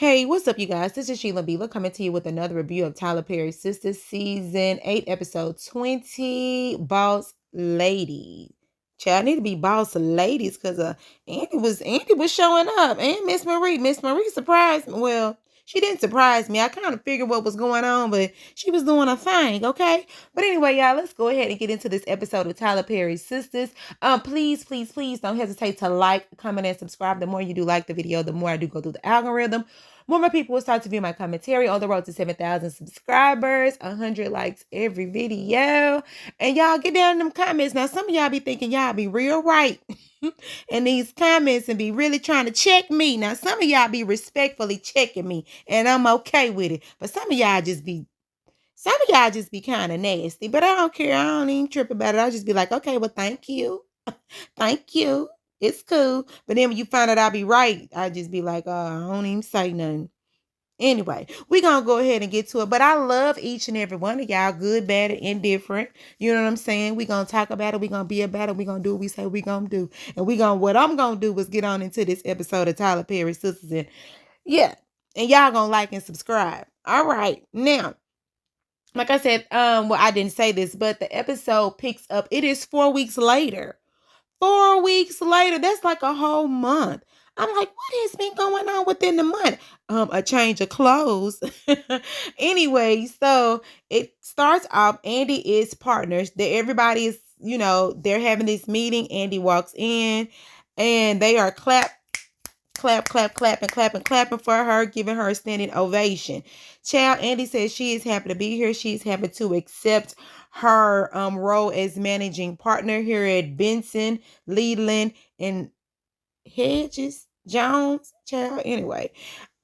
Hey, what's up, you guys? This is Sheila Beela coming to you with another review of Tyler Perry's Sistas Season 8, Episode 20, Boss Lady. Child, I need to be boss ladies because Andy was showing up, and Miss Marie. Miss Marie surprised me. Well, she didn't surprise me. I kind of figured what was going on, but she was doing a thing, okay? But anyway, y'all, let's go ahead and get into this episode of Tyler Perry's Sistas. Please, please, please don't hesitate to like, comment, and subscribe. The more you do like the video, the more I do go through the algorithm. More people will start to view my commentary on the road to 7,000 subscribers, 100 likes every video. And y'all get down in them comments. Now, some of y'all be thinking y'all be real right in these comments and be really trying to check me. Now, some of y'all be respectfully checking me, and I'm okay with it. But some of y'all just be kind of nasty. But I don't care. I don't even trip about it. I'll just be like, okay, well, thank you. Thank you. It's cool. But then when you find out I be right, I just be like, I don't even say nothing. Anyway, we're going to go ahead and get to it. But I love each and every one of y'all, good, bad, and indifferent. You know what I'm saying? We're going to talk about it. We're going to be about it. We're going to do what we say we're going to do. And what I'm going to do is get on into this episode of Tyler Perry Sistas. And yeah. And y'all going to like and subscribe. All right. Now, like I said, well, I didn't say this, but the episode picks up. It is 4 weeks later. 4 weeks later, that's like a whole month. I'm like, what has been going on within the month? A change of clothes. Anyway, so it starts off, Andy is partners. Everybody is, they're having this meeting. Andy walks in and they are clapping for her, giving her a standing ovation. Child, Andy says she is happy to be here. She's happy to accept her role as managing partner here at Benson, Leland, and Hedges Jones. Child, anyway.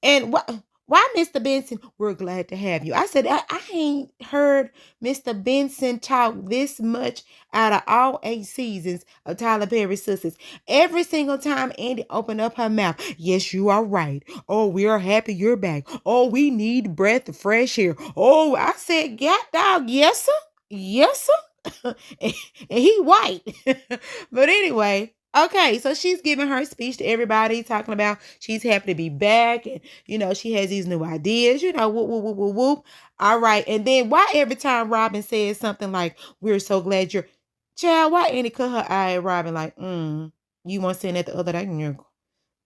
And why, Mr. Benson? We're glad to have you. I said, I ain't heard Mr. Benson talk this much out of all 8 seasons of Tyler Perry Sistas. Every single time Andy opened up her mouth, yes, you are right. Oh, we are happy you're back. Oh, we need breath of fresh air. Oh, I said, God dog, yes, sir. Yes, sir. And he white. But anyway. Okay, so she's giving her speech to everybody, talking about she's happy to be back, and she has these new ideas, whoop, whoop, whoop, whoop, whoop. All right, and then why every time Robin says something like, "We're so glad you're," child, why Annie cut her eye at Robin like, you weren't saying that the other day,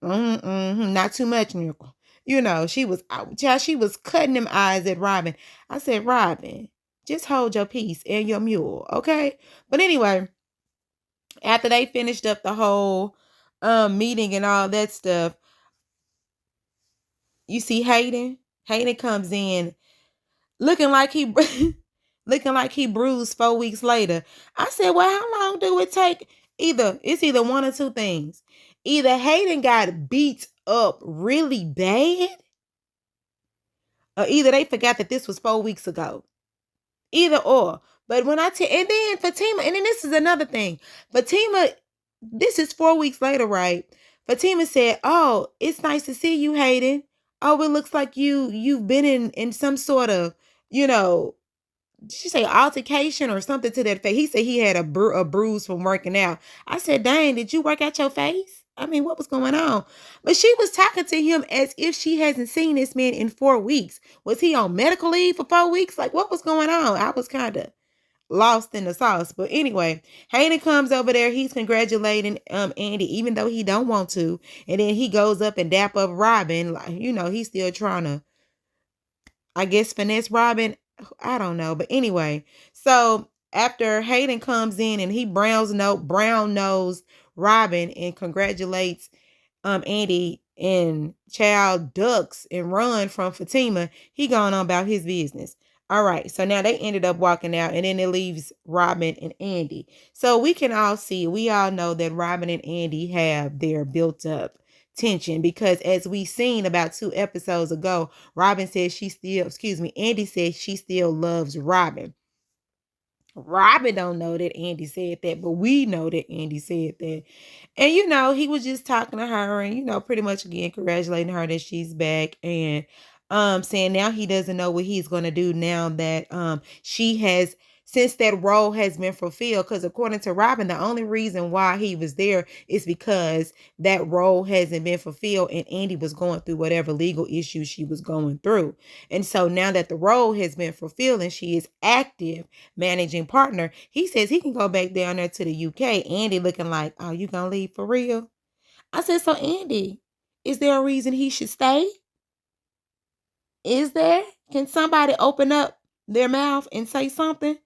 not too much, she was child, she was cutting them eyes at Robin. I said, Robin, just hold your peace and your mule, okay? But anyway. After they finished up the whole meeting and all that stuff, you see Hayden. Hayden comes in looking like he bruised 4 weeks later. I said, well, how long do it take? It's either one or two things. Either Hayden got beat up really bad, or either they forgot that this was 4 weeks ago. Either or. But when and then Fatima, and then this is another thing. Fatima, this is 4 weeks later, right? Fatima said, oh, it's nice to see you, Hayden. Oh, it looks like you've been in some sort of, she say altercation or something to that effect. He said he had a bruise from working out. I said, dang, did you work out your face? I mean, what was going on? But she was talking to him as if she hasn't seen this man in 4 weeks. Was he on medical leave for 4 weeks? Like, what was going on? I was kind of lost in the sauce. But anyway, Hayden comes over there. He's congratulating Andy, even though he don't want to. And then he goes up and dap up Robin. Like, he's still trying to, I guess, finesse Robin. I don't know. But anyway, so after Hayden comes in and he brown nose Robin and congratulates Andy, and child ducks and run from Fatima, he gone on about his business. All right, so now they ended up walking out, and then it leaves Robin and Andy. So we all know that Robin and Andy have their built up tension, because as we seen about 2 episodes ago, Andy said she still loves Robin. Robin don't know that Andy said that, but we know that Andy said that. And, he was just talking to her and, pretty much again, congratulating her that she's back, and saying now he doesn't know what he's going to do now that she has since that role has been fulfilled. Because according to Robin, the only reason why he was there is because that role hasn't been fulfilled and Andy was going through whatever legal issues she was going through. And so now that the role has been fulfilled and she is active managing partner, he says he can go back down there to the UK. Andy looking like, oh, you gonna leave for real? I said, so Andy, is there a reason he should stay? Is there? Can somebody open up their mouth and say something?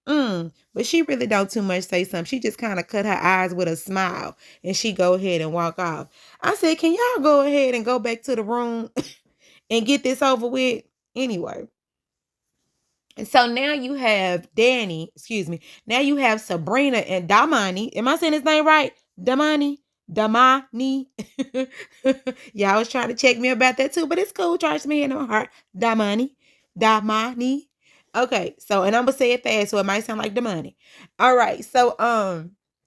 But she really don't too much say something. She just kind of cut her eyes with a smile and she go ahead and walk off. I said, can y'all go ahead and go back to the room and get this over with? Anyway. And so now you have now you have Sabrina and Damani. Am I saying his name right? Damani? Y'all was trying to check me about that too, but it's cool. Charge me in my heart. Damani. Okay, so and I'm gonna say it fast, so it might sound like the money. All right, so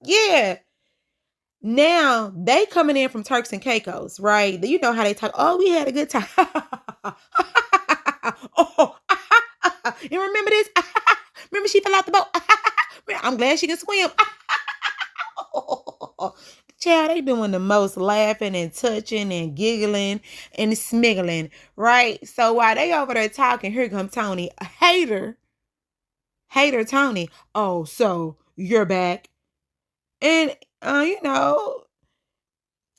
yeah. Now they coming in from Turks and Caicos, right? You know how they talk. Oh, we had a good time. Oh, you remember this? Remember she fell out the boat? I'm glad she can swim. Child, they doing the most laughing and touching and giggling and smiggling, right? So while they over there talking, here come Tony, a hater Tony. Oh, so you're back. And,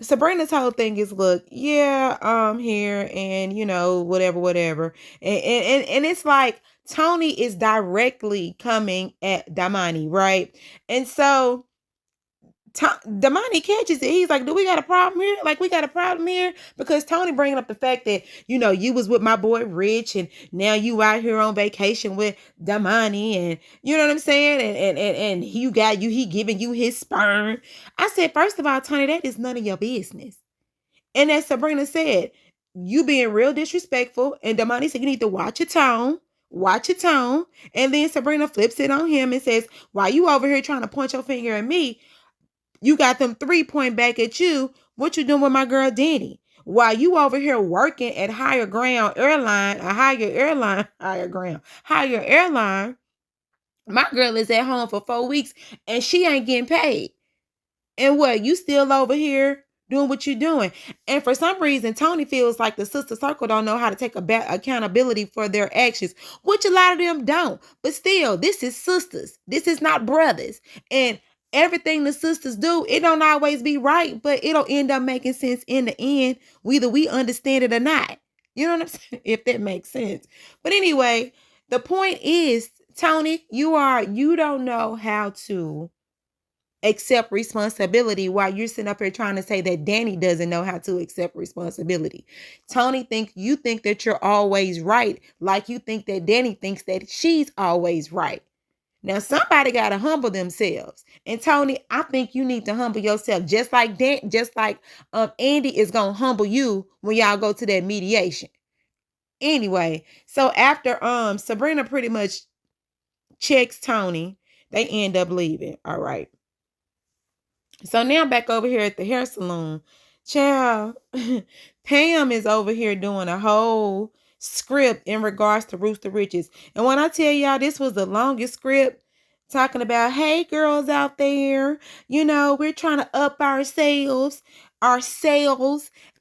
Sabrina's whole thing is, look, yeah, I'm here and, whatever. And it's like Tony is directly coming at Damani, right? And so Damani catches it. He's like, do we got a problem here? Like, we got a problem here? Because Tony bringing up the fact that, you was with my boy Rich and now you out here on vacation with Damani and you know what I'm saying? And he giving you his sperm. I said, first of all, Tony, that is none of your business. And as Sabrina said, you being real disrespectful. And Damani said, you need to watch your tone. Watch your tone. And then Sabrina flips it on him and says, why you over here trying to point your finger at me? You got them 3 point back at you. What you doing with my girl Danny? While you over here working at Higher Airline, my girl is at home for 4 weeks and she ain't getting paid. And what? You still over here doing what you're doing. And for some reason, Tony feels like the sister circle don't know how to take accountability for their actions, which a lot of them don't. But still, this is sisters. This is not brothers. And everything the sisters do, it don't always be right, but it'll end up making sense in the end, whether we understand it or not. You know what I'm saying? If that makes sense. But anyway, the point is, Tony, you don't know how to accept responsibility while you're sitting up here trying to say that Danny doesn't know how to accept responsibility. Tony, you think that you're always right, like you think that Danny thinks that she's always right. Now, somebody got to humble themselves. And Tony, I think you need to humble yourself just like Andy is going to humble you when y'all go to that mediation. Anyway, so after Sabrina pretty much checks Tony, they end up leaving. All right. So now back over here at the hair salon, child, Pam is over here doing a whole script in regards to Rooster Riches. And when I tell y'all this was the longest script, talking about, hey, girls out there, we're trying to up our sales,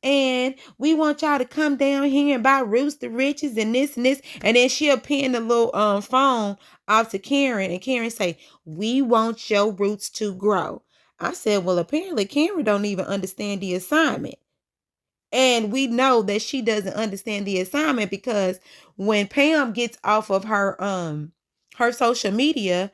and we want y'all to come down here and buy Rooster Riches and this and this. And then she'll pin the little phone off to Karen, and Karen say, we want your roots to grow. I said, well, apparently Karen don't even understand the assignment. And we know that she doesn't understand the assignment because when Pam gets off of her social media,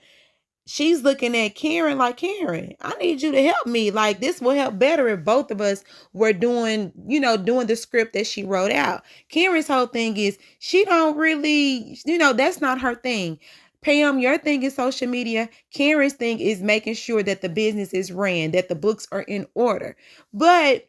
she's looking at Karen like, Karen, I need you to help me. Like, this will help better if both of us were doing the script that she wrote out. Karen's whole thing is she don't really, that's not her thing. Pam, your thing is social media. Karen's thing is making sure that the business is ran, that the books are in order. But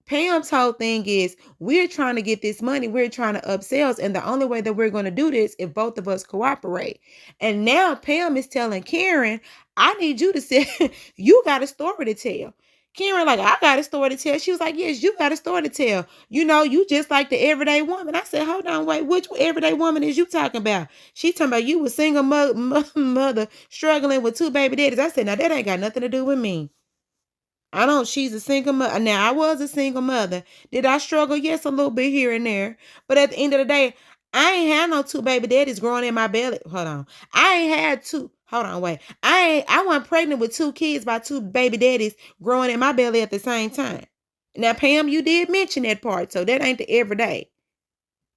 Pam's whole thing is we're trying to get this money. We're trying to up sales. And the only way that we're going to do this if both of us cooperate. And now Pam is telling Karen, I need you to say, you got a story to tell. Karen, like, I got a story to tell. She was like, yes, you got a story to tell. You know, you just like the everyday woman. I said, hold on, wait, which everyday woman is you talking about? She talking about you was single mother struggling with 2 baby daddies. I said, now that ain't got nothing to do with me. She's a single mother. Now, I was a single mother. Did I struggle? Yes, a little bit here and there. But at the end of the day, I ain't had no 2 baby daddies growing in my belly. Hold on. I ain't had two. Hold on, wait. I wasn't pregnant with 2 kids by 2 baby daddies growing in my belly at the same time. Now, Pam, you did mention that part, so that ain't the everyday.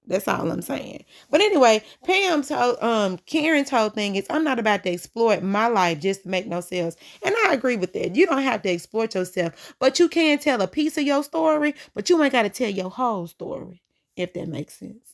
That's all I'm saying. But anyway, Karen's whole thing is, I'm not about to exploit my life just to make no sales. And I agree with that. You don't have to exploit yourself, but you can tell a piece of your story, but you ain't got to tell your whole story, if that makes sense.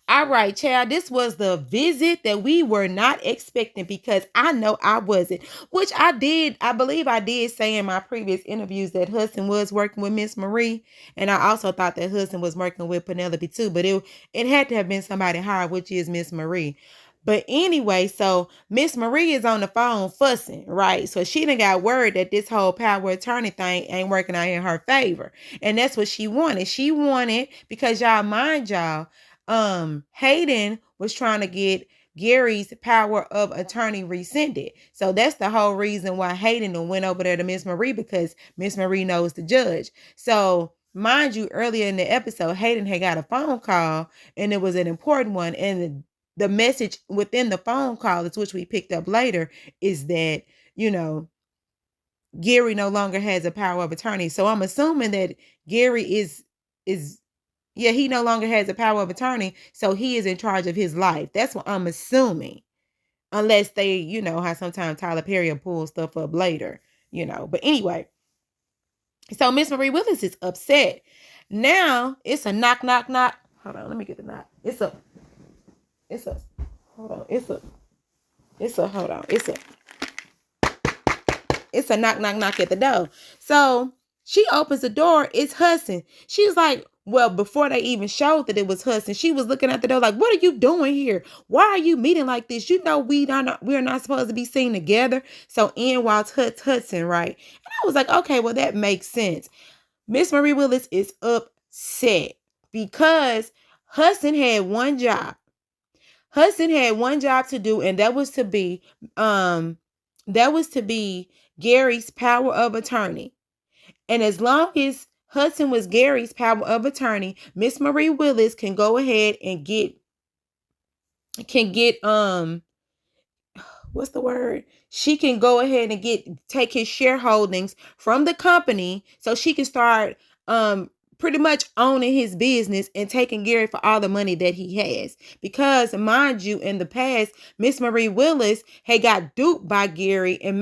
All right, child, this was the visit that we were not expecting, because I know I wasn't, which I believe I did say in my previous interviews that Hudson was working with Miss Marie, and I also thought that Hudson was working with Penelope too, but it had to have been somebody higher, which is Miss Marie. But anyway, so Miss Marie is on the phone fussing, right? So she done got word that this whole power attorney thing ain't working out in her favor. And that's what she wanted. She wanted, because y'all mind y'all, Hayden was trying to get Gary's power of attorney rescinded. So that's the whole reason why Hayden went over there to Miss Marie, because Miss Marie knows the judge. So mind you, earlier in the episode, Hayden had got a phone call, and it was an important one. And the message within the phone call, which we picked up later, is that, Gary no longer has a power of attorney. So I'm assuming that Gary is he no longer has a power of attorney, so he is in charge of his life. That's what I'm assuming. Unless they, how sometimes Tyler Perry will pull stuff up later, But anyway, so Miss Marie Willis is upset. Now it's a knock, knock, knock. Hold on, let me get the knock. It's a knock, knock, knock at the door. So she opens the door. It's Hudson. She's like, well, before they even showed that it was Hudson, she was looking at the door like, what are you doing here? Why are you meeting like this? We're not supposed to be seen together. So in walks Hudson, right? And I was like, okay, well, that makes sense. Miss Marie Willis is upset because Hudson had one job. Hudson had one job to do, and that was to be Gary's power of attorney. And as long as Hudson was Gary's power of attorney, Miss Marie Willis can go ahead and what's the word? She can go ahead and take his shareholdings from the company, so she can start pretty much owning his business and taking Gary for all the money that he has. Because mind you, in the past, Miss Marie Willis had got duped by Gary and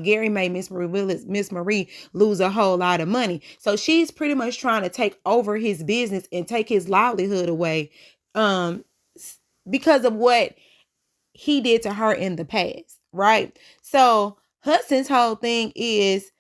Gary made Miss Marie lose a whole lot of money. So she's pretty much trying to take over his business and take his livelihood away because of what he did to her in the past, right? So Hudson's whole thing is,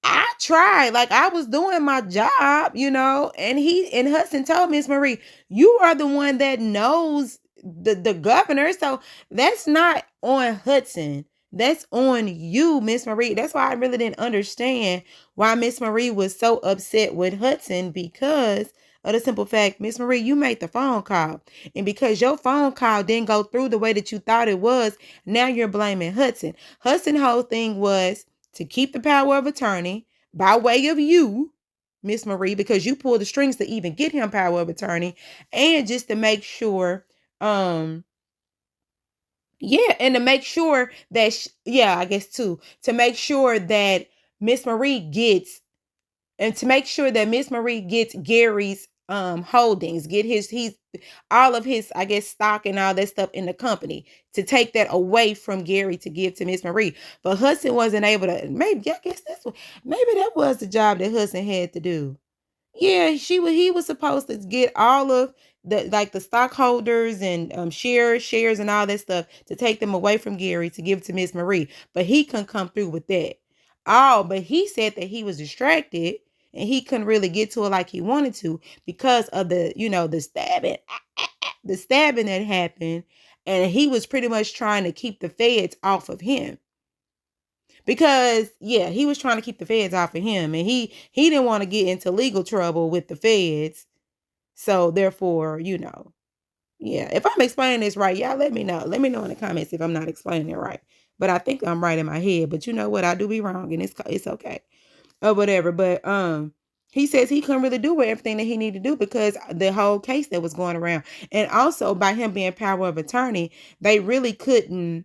I tried, like I was doing my job, and Hudson told Miss Marie, you are the one that knows the governor. So that's not on Hudson. That's on you, Miss Marie. That's why I really didn't understand why Miss Marie was so upset with Hudson, because of the simple fact, Miss Marie, you made the phone call. And because your phone call didn't go through the way that you thought it was, now you're blaming Hudson. Hudson's whole thing was to keep the power of attorney by way of you, Miss Marie, because you pulled the strings to even get him power of attorney, and just to make sure, and to make sure that, I guess too, to make sure that Miss Marie gets Gary's holdings, he's all of his, I guess, stock and all that stuff in the company, to take that away from Gary to give to Miss Marie. But Hudson wasn't able to. Maybe that was the job that Hudson had to do. Yeah, he was supposed to get all of the stockholders and shares and all that stuff, to take them away from Gary to give to Miss Marie. But he couldn't come through with that. But he said that he was distracted and he couldn't really get to it like he wanted to, because of the stabbing that happened, and he was pretty much trying to keep the feds off of him. Because he was trying to keep the feds off of him, and he didn't want to get into legal trouble with the feds. So therefore, if I'm explaining this right, y'all let me know. Let me know in the comments if I'm not explaining it right. But I think I'm right in my head. But you know what? I do be wrong, and it's okay. Or whatever. But he says he couldn't really do everything that he needed to do because the whole case that was going around. And also by him being power of attorney, they really couldn't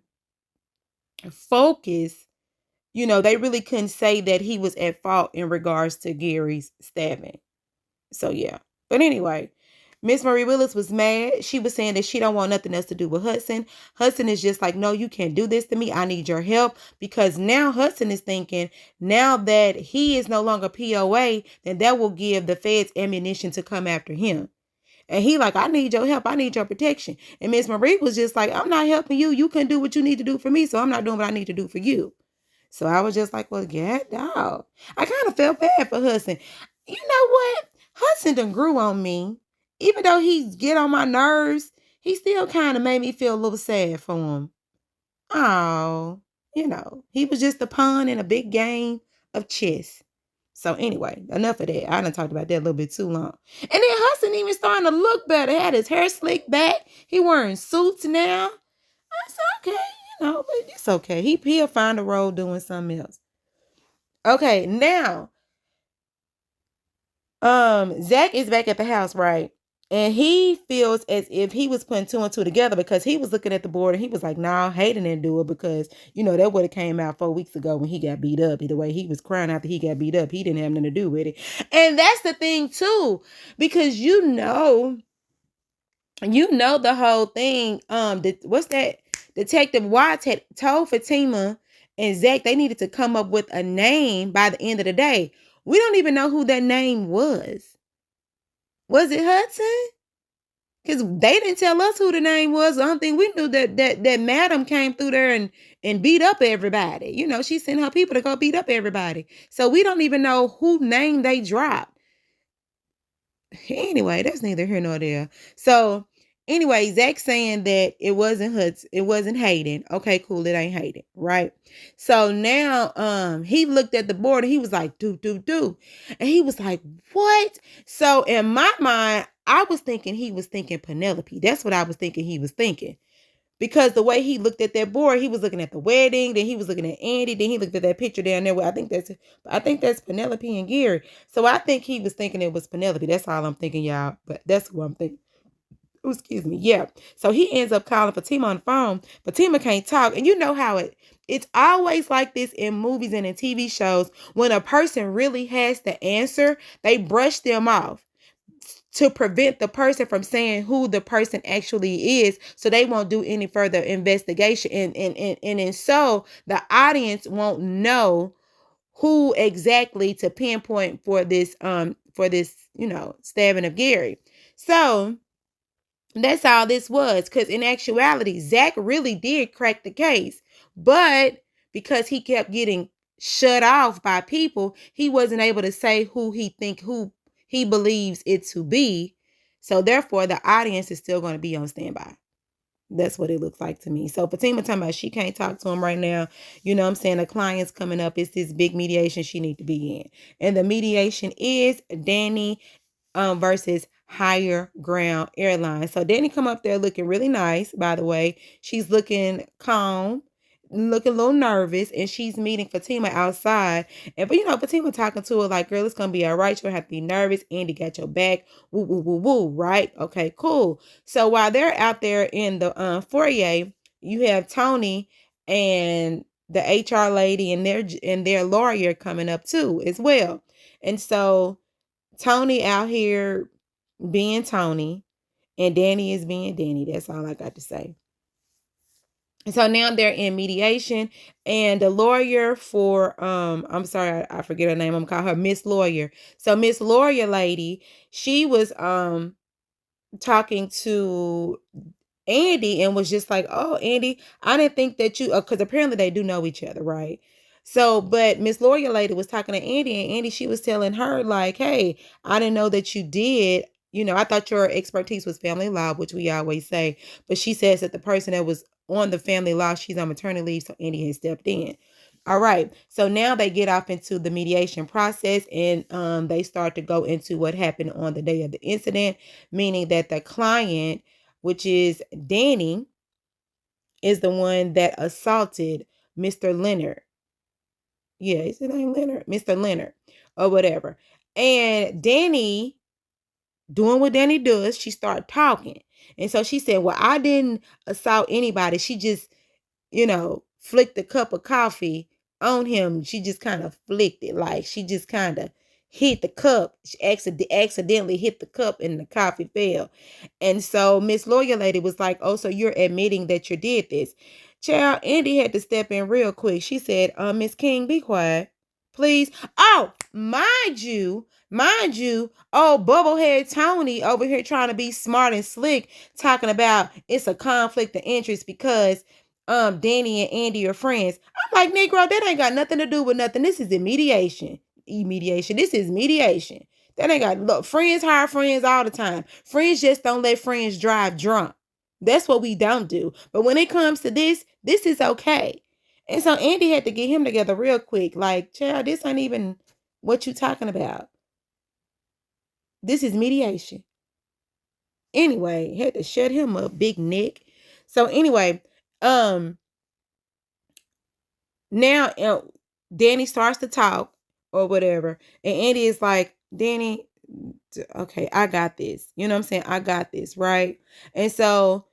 focus. They really couldn't say that he was at fault in regards to Gary's stabbing. So yeah. But anyway, Miss Marie Willis was mad. She was saying that she don't want nothing else to do with Hudson. Hudson is just like, no, you can't do this to me. I need your help. Because now Hudson is thinking, now that he is no longer POA, then that will give the feds ammunition to come after him. And he like, I need your help. I need your protection. And Miss Marie was just like, I'm not helping you. You can do what you need to do for me. So I'm not doing what I need to do for you. So I was just like, well, get dog. I kind of felt bad for Hudson. You know what? Hudson done grew on me. Even though he get on my nerves, he still kind of made me feel a little sad for him. Oh, he was just a pawn in a big game of chess. So anyway, enough of that. I done talked about that a little bit too long. And then Hudson even starting to look better. Had his hair slicked back. He wearing suits now. I said, okay, but it's okay. He'll find a role doing something else. Okay, now, Zack is back at the house, right? And he feels as if he was putting 2 and 2 together because he was looking at the board and he was like, nah, Hayden didn't do it because, that would have came out 4 weeks ago when he got beat up. Either way, he was crying after he got beat up. He didn't have nothing to do with it. And that's the thing, too, because the whole thing, what's that? Detective Watts had told Fatima and Zack they needed to come up with a name by the end of the day. We don't even know who that name was. Was it Hudson? Because they didn't tell us who the name was. I don't think we knew that madam came through there and beat up everybody. She sent her people to go beat up everybody. So we don't even know who name they dropped. Anyway, that's neither here nor there. So anyway, Zack saying that it wasn't Hudson, it wasn't Hayden. Okay, cool, it ain't Hayden, right? So now he looked at the board and he was like, do. And he was like, what? So in my mind, I was thinking he was thinking Penelope. That's what I was thinking he was thinking. Because the way he looked at that board, he was looking at the wedding, then he was looking at Andy, then he looked at that picture down there where I think that's Penelope and Gary. So I think he was thinking it was Penelope. That's all I'm thinking, y'all. But that's what I'm thinking. Oh, excuse me. Yeah. So he ends up calling Fatima on the phone. Fatima can't talk. And you know how it's always like this in movies and in TV shows. When a person really has the answer, they brush them off to prevent the person from saying who the person actually is, so they won't do any further investigation, and so the audience won't know who exactly to pinpoint for this stabbing of Gary. So that's all this was, because in actuality, Zack really did crack the case, but because he kept getting shut off by people, he wasn't able to say who he believes it to be. So therefore, the audience is still going to be on standby. That's what it looks like to me. So Fatima talking about she can't talk to him right now. I'm saying the client's coming up. It's this big mediation she need to be in. And the mediation is Danny versus Higher Ground Airlines. So Danny come up there looking really nice, by the way. She's looking calm, looking a little nervous, and she's meeting Fatima outside. But Fatima talking to her like, girl, it's gonna be all right. You don't have to be nervous. Andy got your back. Woo, woo, woo, woo. Right? Okay, cool. So while they're out there in the foyer, you have Tony and the HR lady and their lawyer coming up too as well. And so Tony out here being Tony and Danny is being Danny. That's all I got to say. So now they're in mediation, and the lawyer for I'm sorry, I forget her name. I'm gonna call her Miss Lawyer. So Miss Lawyer lady, she was talking to Andy and was just like, oh, Andy, I didn't think that you, because apparently they do know each other, right? So, but Miss Lawyer lady was talking to Andy, and Andy, she was telling her like, hey, I didn't know that you did. I thought your expertise was family law, which we always say. But she says that the person that was on the family law, she's on maternity leave, so Andy has stepped in. All right. So now they get off into the mediation process, and they start to go into what happened on the day of the incident, meaning that the client, which is Danny, is the one that assaulted Mr. Leonard. Yeah, is his name Leonard? Mr. Leonard or whatever. And Danny, doing what Danny does, she started talking. And so she said, well, I didn't assault anybody. She just, flicked a cup of coffee on him. She just kind of flicked it. Like she just kind of hit the cup. She accidentally hit the cup and the coffee fell. And so Miss Lawyer Lady was like, oh, so you're admitting that you did this. Child, Andy had to step in real quick. She said, Miss King, be quiet, please. Oh, mind you, oh, bubblehead Tony over here trying to be smart and slick, talking about it's a conflict of interest because Danny and Andy are friends. I'm like, Negro, that ain't got nothing to do with nothing. This is mediation. Mediation. This is mediation. That ain't got, look, friends hire friends all the time. Friends just don't let friends drive drunk. That's what we don't do. But when it comes to this is okay. And so Andy had to get him together real quick. Like, child, this ain't even what you talking about. This is mediation. Anyway, had to shut him up, big Nick. So anyway, now Danny starts to talk or whatever, and Andy is like, Danny, okay, I got this. You know what I'm saying? I got this, right? And so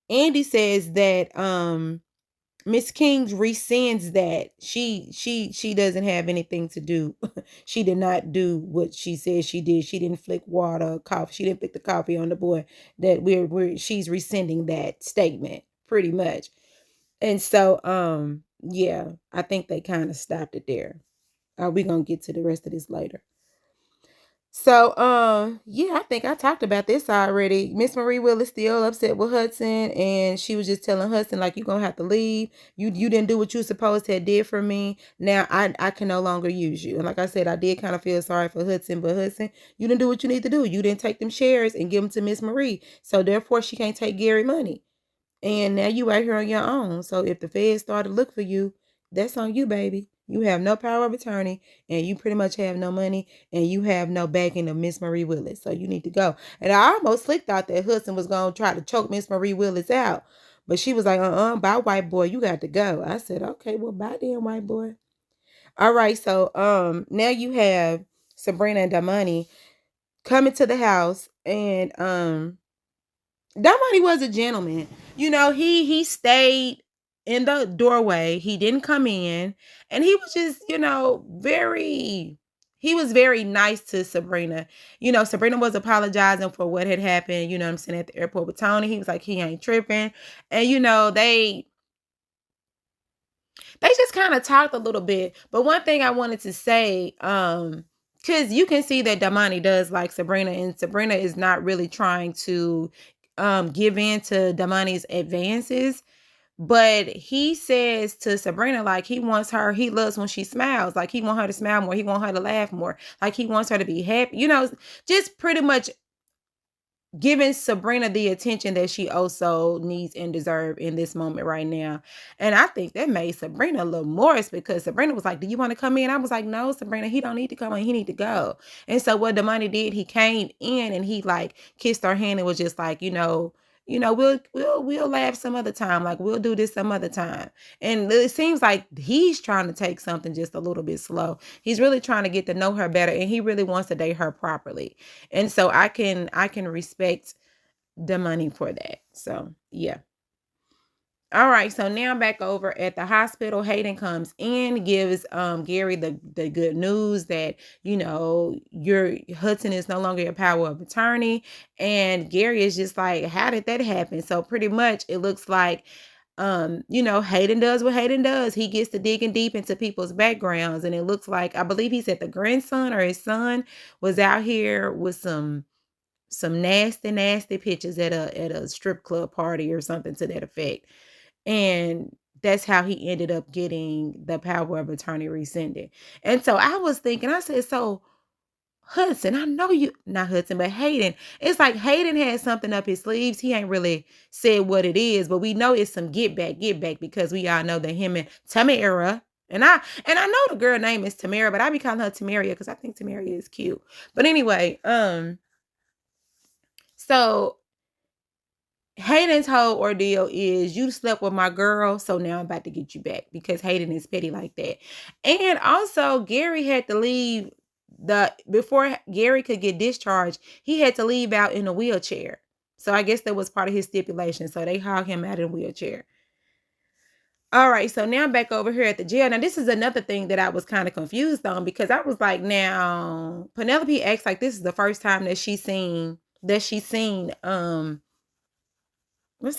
Andy says that Miss King rescinds that. She doesn't have anything to do. She did not do what she said she did. She didn't flick water, coffee. She didn't flick the coffee on the boy. That she's rescinding that statement pretty much. And so yeah, I think they kind of stopped it there. We're gonna get to the rest of this later. So, yeah, I think I talked about this already. Miss Marie Will is still upset with Hudson, and she was just telling Hudson, like, you're gonna have to leave. You didn't do what you supposed to have did for me. Now I can no longer use you. And like I said, I did kind of feel sorry for Hudson, but Hudson, you didn't do what you need to do. You didn't take them shares and give them to Miss Marie. So therefore she can't take Gary money. And now you out here on your own. So if the feds start to look for you, that's on you, baby. You have no power of attorney, and you pretty much have no money, and you have no backing of Miss Marie Willis. So you need to go. And I almost slicked out that Hudson was going to try to choke Miss Marie Willis out. But she was like, bye, white boy. You got to go. I said, okay, well, bye then, white boy. All right, so now you have Sabrina and Damani coming to the house, and Damani was a gentleman. He stayed in the doorway. He didn't come in. And he was just, he was very nice to Sabrina. Sabrina was apologizing for what had happened, what I'm saying, at the airport with Tony. He was like, he ain't tripping. And, they just kind of talked a little bit. But one thing I wanted to say, because you can see that Damani does like Sabrina, and Sabrina is not really trying to give in to Damani's advances. But he says to Sabrina, like, he loves when she smiles. Like, he wants her to smile more. He wants her to laugh more. Like, he wants her to be happy. Just pretty much giving Sabrina the attention that she also needs and deserves in this moment right now. And I think that made Sabrina a little Morris, because Sabrina was like, do you want to come in? I was like, no, Sabrina, he don't need to come in. He need to go. And so what Damani did, he came in and he like kissed her hand and was just like, we'll laugh some other time. Like, we'll do this some other time. And it seems like he's trying to take something just a little bit slow. He's really trying to get to know her better, and he really wants to date her properly. And so I can respect Damani for that. So yeah. All right, so now back over at the hospital, Hayden comes in, gives Gary the good news that, your Hudson is no longer your power of attorney. And Gary is just like, how did that happen? So pretty much it looks like, Hayden does what Hayden does. He gets to digging deep into people's backgrounds. And it looks like, I believe he said the grandson or his son was out here with some nasty pictures at a strip club party or something to that effect. And that's how he ended up getting the power of attorney rescinded. And so I was thinking, I said, so Hudson, I know you, not Hudson, but Hayden. It's like Hayden has something up his sleeves. He ain't really said what it is, but we know it's some get back, because we all know that him and Tamara, And I know the girl name is Tamara, but I be calling her Tamaria because I think Tamaria is cute. But anyway, so Hayden's whole ordeal is you slept with my girl, so now I'm about to get you back because Hayden is petty like that. And also Gary had to leave before Gary could get discharged, he had to leave out in a wheelchair. So I guess that was part of his stipulation. So they hauled him out in a wheelchair. All right, so now I'm back over here at the jail. Now, this is another thing that I was kind of confused on because I was like, now, Penelope acts like this is the first time that she's seen, what's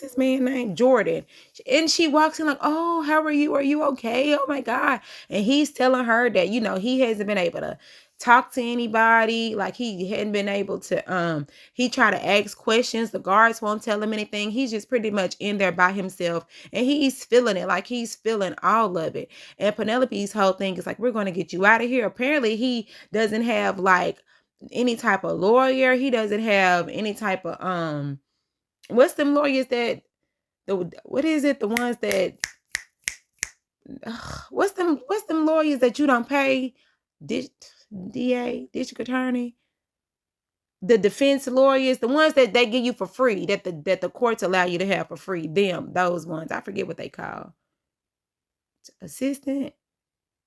this man's name? Jordan. And she walks in like, oh, how are you? Are you okay? Oh my God. And he's telling her that, you know, he hasn't been able to talk to anybody. Like he hadn't been able to, he tried to ask questions. The guards won't tell him anything. He's just pretty much in there by himself. And he's feeling it. Like he's feeling all of it. And Penelope's whole thing is like, we're going to get you out of here. Apparently he doesn't have like any type of lawyer. He doesn't have any type of, what's them lawyers that what is it? The ones that what's them lawyers that you don't pay? DA, district attorney, the defense lawyers, the ones that they give you for free, that the courts allow you to have for free. Those ones. I forget what they call. Assistant.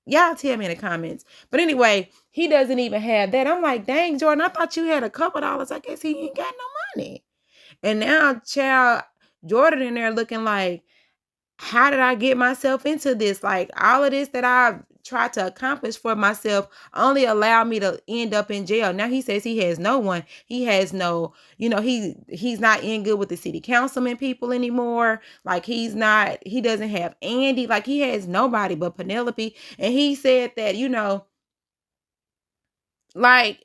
Y'all tell me in the comments. But anyway, he doesn't even have that. I'm like, dang, Jordan, I thought you had a couple dollars. I guess he ain't got no money. And now, child, Jordan in there looking like, how did I get myself into this? Like all of this that I've tried to accomplish for myself only allowed me to end up in jail. Now he says he has no one. He has no, you know, he's not in good with the city councilman people anymore. Like he doesn't have Andy. Like he has nobody but Penelope. And he said that, you know, like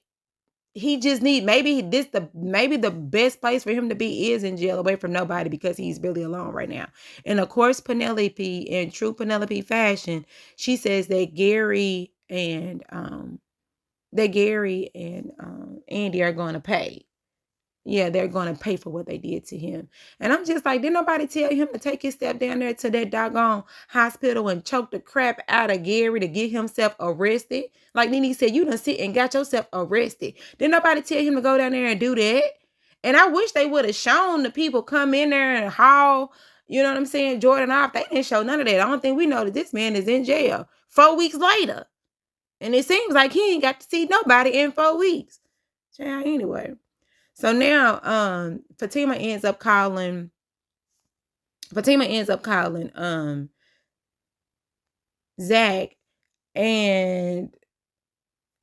he just maybe the best place for him to be is in jail away from nobody because he's really alone right now. And of course, Penelope, in true Penelope fashion, she says that Gary and Andy are going to pay. Yeah, they're going to pay for what they did to him. And I'm just like, didn't nobody tell him to take his step down there to that doggone hospital and choke the crap out of Gary to get himself arrested? Like Nene said, you done sit and got yourself arrested. Didn't nobody tell him to go down there and do that? And I wish they would have shown the people come in there and haul, you know what I'm saying, Jordan off. They didn't show none of that. The only thing we know that this man is in jail 4 weeks later. And it seems like he ain't got to see nobody in 4 weeks. Yeah, anyway. So now Fatima ends up calling Zack, and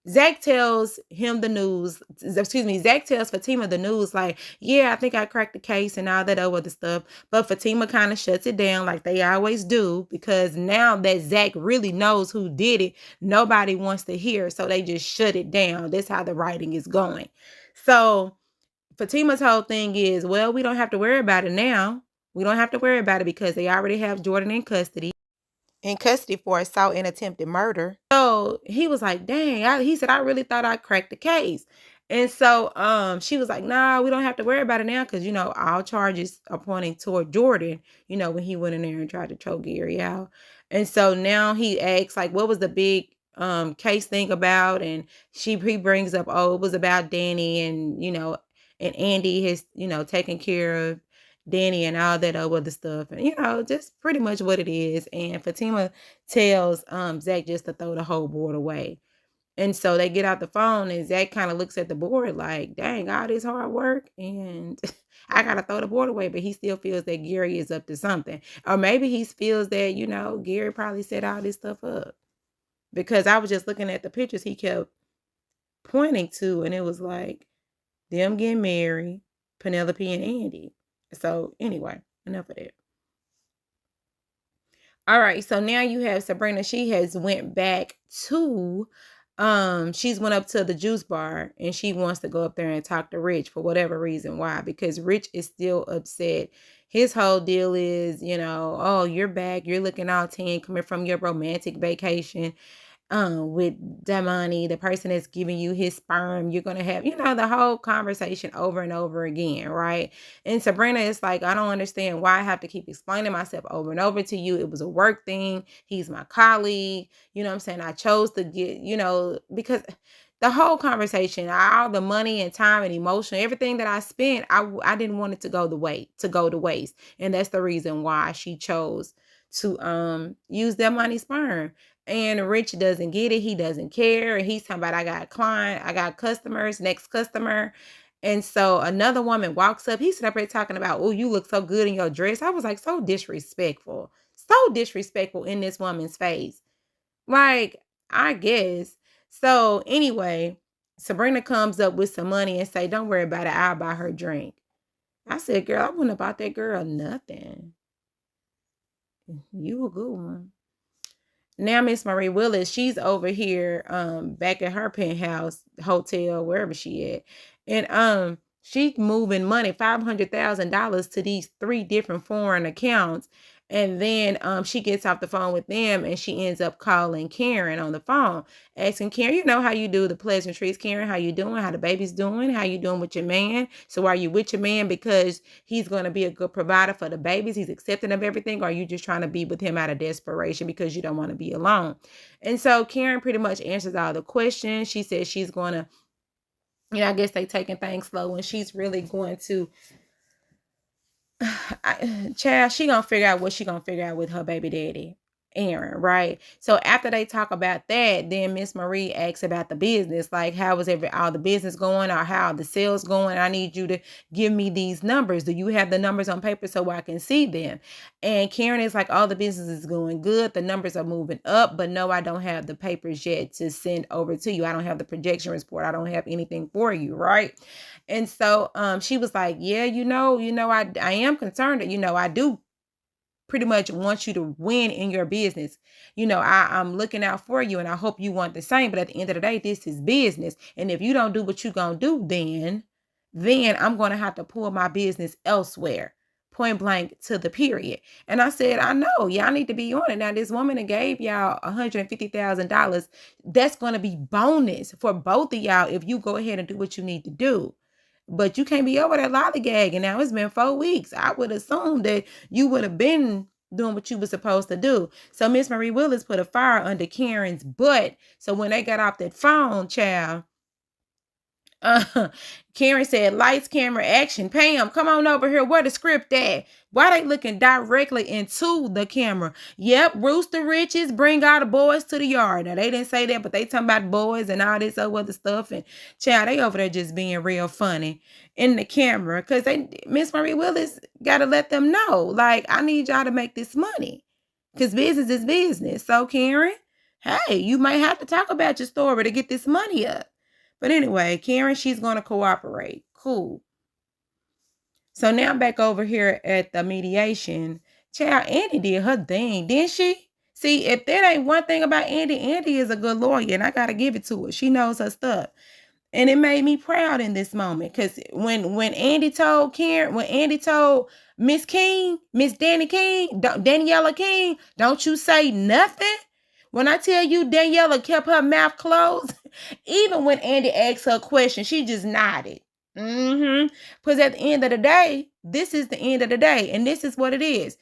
Zack tells him the news. Zack tells Fatima the news, like, yeah, I think I cracked the case and all that other stuff. But Fatima kind of shuts it down like they always do, because now that Zack really knows who did it, nobody wants to hear. So they just shut it down. That's how the writing is going. So Fatima's whole thing is, well, we don't have to worry about it now. We don't have to worry about it because they already have Jordan in custody for assault and attempted murder. So he was like, dang, he said, I really thought I cracked the case. And so she was like, nah, we don't have to worry about it now because, you know, all charges are pointing toward Jordan, you know, when he went in there and tried to choke Gary out. And so now he asks, like, what was the big case thing about? And he brings up, oh, it was about Danny, and, you know, and Andy has, you know, taken care of Danny and all that other stuff. And, you know, just pretty much what it is. And Fatima tells Zack just to throw the whole board away. And so they get out the phone and Zack kind of looks at the board like, dang, all this hard work and I got to throw the board away. But he still feels that Gary is up to something. Or maybe he feels that, you know, Gary probably set all this stuff up. Because I was just looking at the pictures he kept pointing to, and it was like them getting married, Penelope and Andy. So anyway, enough of that. All right, so now you have Sabrina. She has went back to, she's went up to the juice bar and she wants to go up there and talk to Rich for whatever reason. Why? Because Rich is still upset. His whole deal is, you know, oh, you're back. You're looking all 10 coming from your romantic vacation. with the money, the person that's giving you his sperm, you're gonna have, the whole conversation over and over again, right? And Sabrina is like, I don't understand why I have to keep explaining myself over and over to you. It was a work thing. He's my colleague. You know what I'm saying? I chose to get, because the whole conversation, all the money and time and emotion, everything that I spent, I didn't want it to go to waste. And that's the reason why she chose to use that money sperm. And Rich doesn't get it. He doesn't care. And he's talking about, I got a client, I got customers, next customer. And so another woman walks up. He's up there talking about, oh, you look so good in your dress. I was like, so disrespectful. So disrespectful in this woman's face. Like, I guess. So anyway, Sabrina comes up with some money and say, don't worry about it. I'll buy her drink. I said, girl, I wouldn't have bought that girl nothing. You a good one. Now Miss Marie Willis, she's over here back at her penthouse hotel, wherever she at. And she's moving money, $500,000 to these 3 different foreign accounts. And then she gets off the phone with them and she ends up calling Karen on the phone, asking Karen, you know how you do the pleasantries, Karen, how you doing? How the baby's doing? How you doing with your man? So are you with your man because he's going to be a good provider for the babies? He's accepting of everything? Or are you just trying to be with him out of desperation because you don't want to be alone? And so Karen pretty much answers all the questions. She says she's going to, I guess they taking things slow and she's really going to, child, she gonna figure out what she gonna figure out with her baby daddy, Aaron, right? So after they talk about that, then Miss Marie asks about the business, like how was all the business going, or how the sales going? I need you to give me these numbers. Do you have the numbers on paper so I can see them? And Karen is like, all the business is going good, the numbers are moving up, but no, I don't have the papers yet to send over to you. I don't have the projection report. I don't have anything for you, right? And so she was like, yeah, I am concerned that, I do pretty much want you to win in your business. I'm looking out for you and I hope you want the same. But at the end of the day, this is business. And if you don't do what you're going to do, then I'm going to have to pull my business elsewhere. Point blank to the period. And I said, I know y'all need to be on it. Now, this woman that gave y'all $150,000, that's going to be bonus for both of y'all if you go ahead and do what you need to do. But you can't be over that lollygagging. Now it's been 4 weeks. I would assume that you would have been doing what you were supposed to do. So Miss Marie Willis put a fire under Karen's butt. So when they got off that phone, child, Karen said, lights, camera, action. Pam, come on over here. Where the script at? Why they looking directly into the camera? Yep, Rooster Riches, bring all the boys to the yard. Now, they didn't say that, but they talking about boys and all this other stuff. And child, they over there just being real funny in the camera. Because Miss Marie Willis got to let them know, like, I need y'all to make this money. Because business is business. So, Karen, hey, you might have to talk about your story to get this money up. But anyway, Karen, she's going to cooperate. Cool. So now back over here at the mediation, child, Andy did her thing, didn't she? See, if that ain't one thing about Andy, Andy is a good lawyer, and I got to give it to her. She knows her stuff. And it made me proud in this moment because when Andy told Miss King, Miss Daniela King, don't you say nothing. When I tell you Daniela kept her mouth closed, even when Andy asked her a question, she just nodded. Because at the end of the day, this is the end of the day, and this is what it is.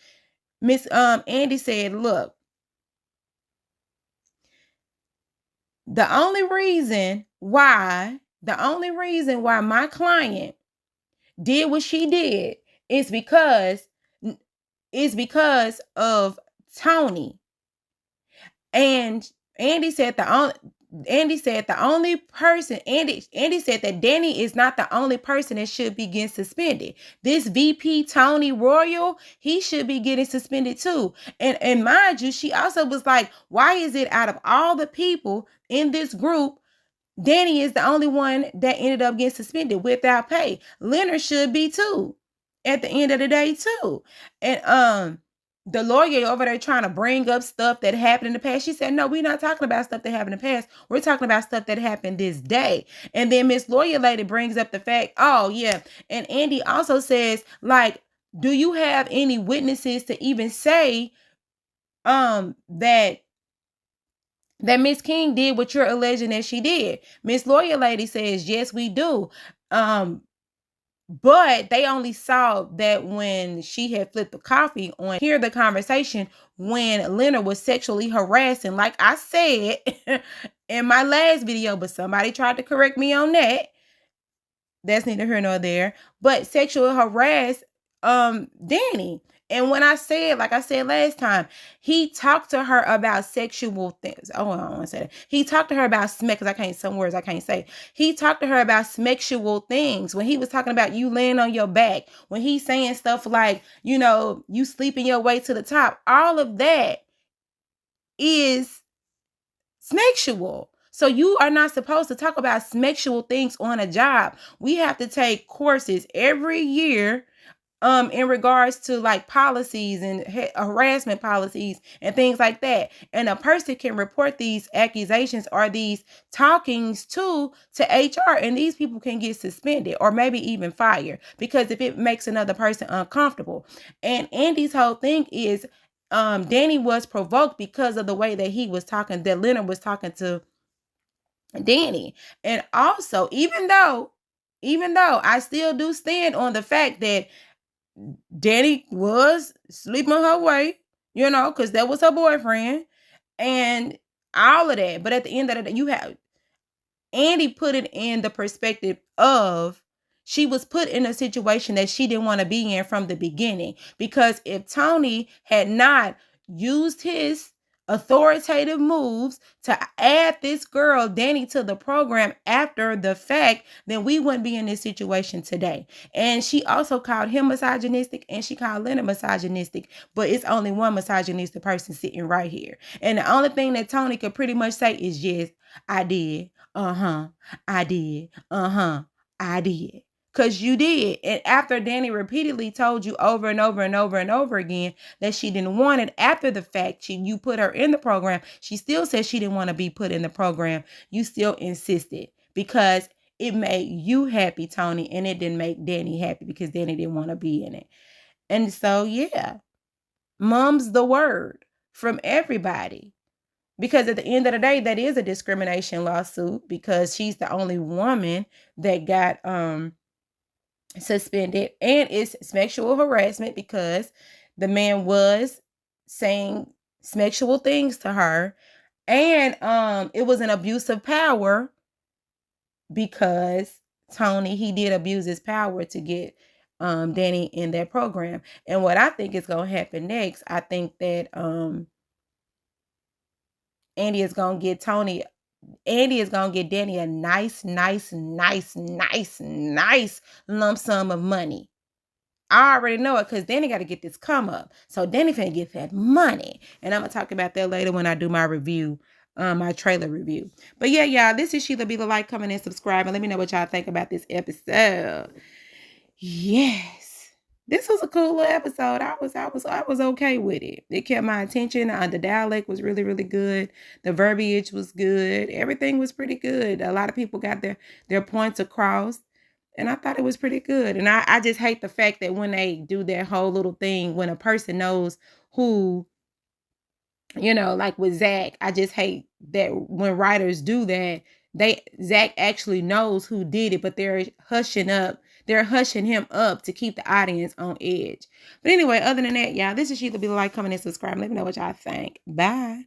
Miss Andy said, look, the only reason why my client did what she did is because of Tony. And Andy said the only person, Andy said that Danny is not the only person that should be getting suspended. This VP Tony Royal, he should be getting suspended too. And mind you, she also was like, why is it out of all the people in this group, Danny is the only one that ended up getting suspended without pay? Leonard should be too, at the end of the day too. And the lawyer over there trying to bring up stuff that happened in the past. She said, no, we're not talking about stuff that happened in the past. We're talking about stuff that happened this day. And then Miss Lawyer Lady brings up the fact, oh, yeah. And Andy also says, like, do you have any witnesses to even say that that Miss King did what you're alleging that she did. Miss Lawyer Lady says, yes, we do. But they only saw that when she had flipped the coffee on, hear the conversation when Leonard was sexually harassing, like I said in my last video, but somebody tried to correct me on that. That's neither here nor there. But sexual harass Danny. And when I said, like I said last time, he talked to her about sexual things. Oh, I don't want to say that. He talked to her about because some words I can't say. He talked to her about sexual things. When he was talking about you laying on your back, when he's saying stuff like, you sleeping your way to the top, all of that is sexual. So you are not supposed to talk about sexual things on a job. We have to take courses every year in regards to like policies and harassment policies and things like that. And a person can report these accusations or these talkings to HR, and these people can get suspended or maybe even fired because if it makes another person uncomfortable. And Andy's whole thing is Danny was provoked because of the way that he was talking, that Leonard was talking to Danny. And also, even though I still do stand on the fact that Danny was sleeping her way, because that was her boyfriend and all of that. But at the end of the day, you have Andy put it in the perspective of she was put in a situation that she didn't want to be in from the beginning. Because if Tony had not used his authoritative moves to add this girl, Danny, to the program after the fact, then we wouldn't be in this situation today. And she also called him misogynistic and she called Leonard misogynistic, but it's only one misogynistic person sitting right here. And the only thing that Tony could pretty much say is, yes, I did. I did. I did. Because you did. And after Danny repeatedly told you over and over and over and over again that she didn't want it, after the fact, you put her in the program, she still said she didn't want to be put in the program. You still insisted because it made you happy, Tony, and it didn't make Danny happy because Danny didn't want to be in it. And so, yeah, mum's the word from everybody. Because at the end of the day, that is a discrimination lawsuit because she's the only woman that got suspended, and it's sexual harassment because the man was saying sexual things to her, and it was an abuse of power because Tony, he did abuse his power to get Danny in that program. And what I think is going to happen next, I think that Andy is going to get Danny a nice lump sum of money. I already know it because Danny got to get this come up. So Danny finna get that money. And I'm going to talk about that later when I do my review, my trailer review. But yeah, y'all, this is Sheila. Be the like, comment, and subscribe. And let me know what y'all think about this episode. Yes. This was a cool episode. I was okay with it. It kept my attention. The dialect was really, really good. The verbiage was good. Everything was pretty good. A lot of people got their points across. And I thought it was pretty good. And I just hate the fact that when they do that whole little thing, when a person knows who, like with Zack, I just hate that when writers do that, Zack actually knows who did it, but they're hushing him up to keep the audience on edge. But anyway, other than that, y'all, this is Sheila. Be the like, comment, and subscribe. Let me know what y'all think. Bye.